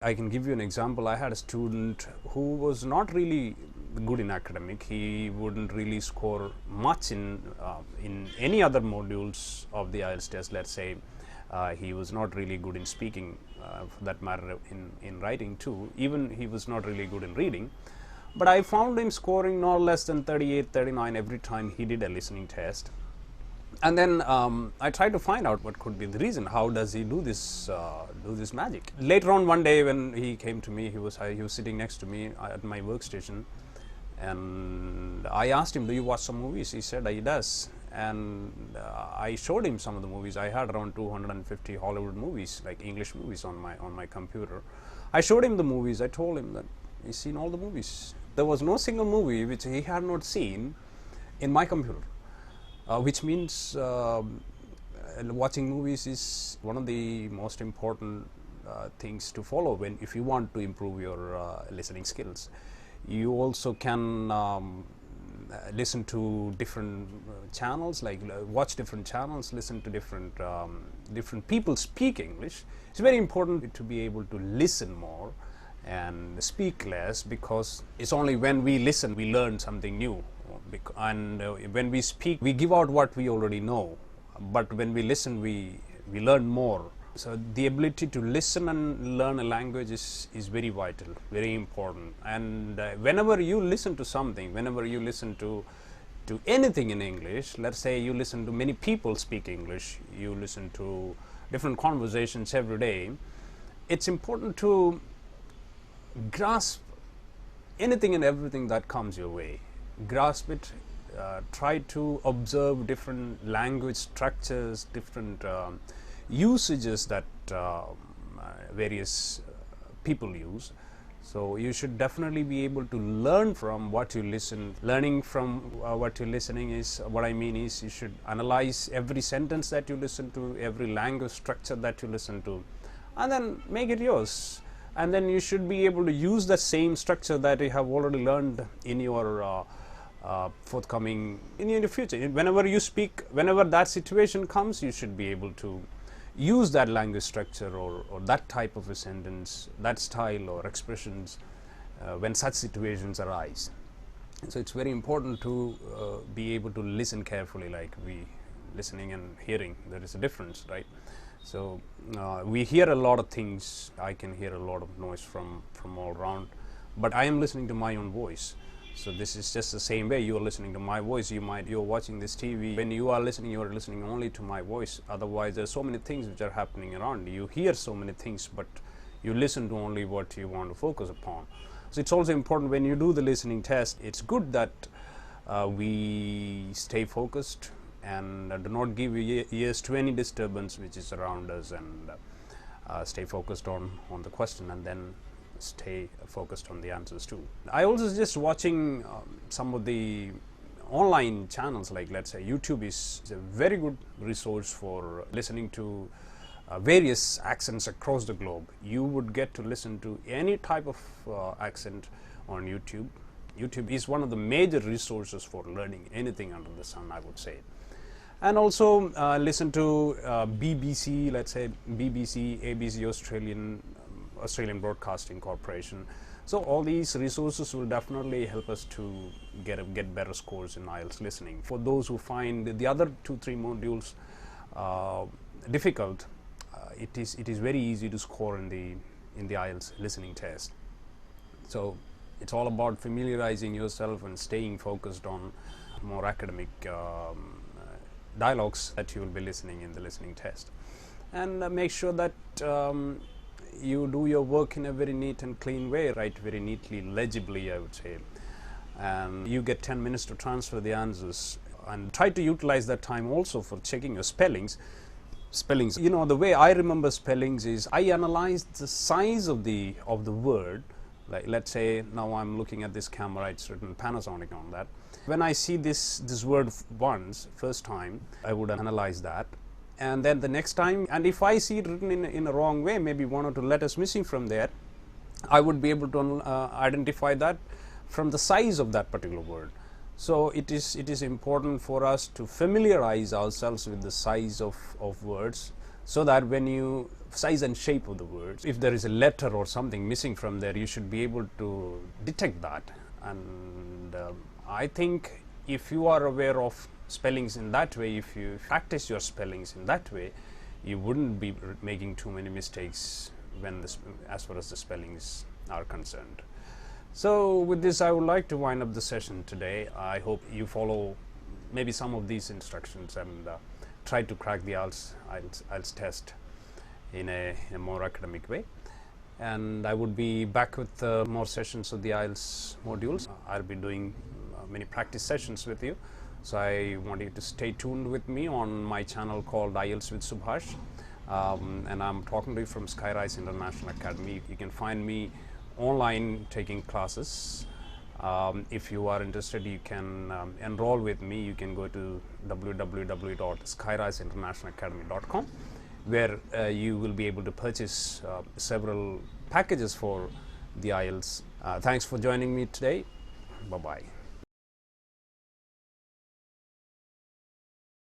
I can give you an example. I had a student who was not really good in academic. He wouldn't really score much in any other modules of the IELTS test. Let's say he was not really good in speaking, for that matter in writing too. Even he was not really good in reading. But I found him scoring no less than 38, 39 every time he did a listening test. And then I tried to find out what could be the reason. How does he do this magic? Later on one day when he came to me, he was sitting next to me at my workstation, and I asked him, "Do you watch some movies?" He said he does, and I showed him some of the movies. I had around 250 Hollywood movies, like English movies, on my computer. I showed him the movies. I told him that he's seen all the movies. There was no single movie which he had not seen in my computer. Which means watching movies is one of the most important things to follow if you want to improve your listening skills. You also can listen to different channels, like watch different channels, listen to different people speak English. It's very important to be able to listen more and speak less, because it's only when we listen we learn something new. And when we speak, we give out what we already know, but when we listen, we learn more. So the ability to listen and learn a language is very vital, very important. And whenever you listen to something, whenever you listen to anything in English, let's say you listen to many people speak English, you listen to different conversations every day, it's important to grasp anything and everything that comes your way. Grasp it, try to observe different language structures, different usages that various people use. So you should definitely be able to learn from what you listen. Learning from what you're listening is, what I mean is, you should analyze every sentence that you listen to, every language structure that you listen to, and then make it yours. And then you should be able to use the same structure that you have already learned in your forthcoming in the future. Whenever you speak, whenever that situation comes, you should be able to use that language structure or that type of a sentence, that style or expressions when such situations arise. So it's very important to be able to listen carefully, like listening and hearing. There is a difference, right? So we hear a lot of things. I can hear a lot of noise from all around, but I am listening to my own voice. So this is just the same way you are listening to my voice. You're watching this TV. When you are listening only to my voice. Otherwise, there are so many things which are happening around. You hear so many things, but you listen to only what you want to focus upon. So it's also important when you do the listening test. It's good that we stay focused and do not give ears to any disturbance which is around us, and stay focused on the question, and then stay focused on the answers too. I also suggest watching some of the online channels, like let's say YouTube is a very good resource for listening to various accents across the globe. You would get to listen to any type of accent on YouTube. YouTube is one of the major resources for learning anything under the sun, I would say. And also listen to BBC, let's say BBC, ABC, Australian Broadcasting Corporation. So all these resources will definitely help us to get better scores in IELTS listening. For those who find the other 2-3 modules difficult, it is very easy to score in the IELTS listening test. So it's all about familiarizing yourself and staying focused on more academic dialogues that you will be listening in the listening test, and make sure that you do your work in a very neat and clean way, write very neatly, legibly, I would say, and you get 10 minutes to transfer the answers, and try to utilize that time also for checking your spellings. You know, the way I remember spellings is I analyze the size of the word. Like let's say now I'm looking at this camera, it's written Panasonic on that. When I see this word first time, I would analyze that, and then the next time, and if I see it written in a wrong way, maybe 1 or 2 letters missing from there, I would be able to identify that from the size of that particular word. So it is important for us to familiarize ourselves with the size of words, so that when you size and shape of the words. If there is a letter or something missing from there, you should be able to detect that. And I think if you are aware of spellings in that way, if you practice your spellings in that way, you wouldn't be making too many mistakes when as far as the spellings are concerned. So with this, I would like to wind up the session today. I hope you follow maybe some of these instructions and try to crack the IELTS test in a more academic way. And I would be back with more sessions of the IELTS modules. I'll be doing many practice sessions with you. So I want you to stay tuned with me on my channel called IELTS with Subhash. And I'm talking to you from Skyrise International Academy. You can find me online taking classes. If you are interested, you can enroll with me. You can go to www.skyriseinternationalacademy.com, where you will be able to purchase several packages for the IELTS. Thanks for joining me today. Bye-bye.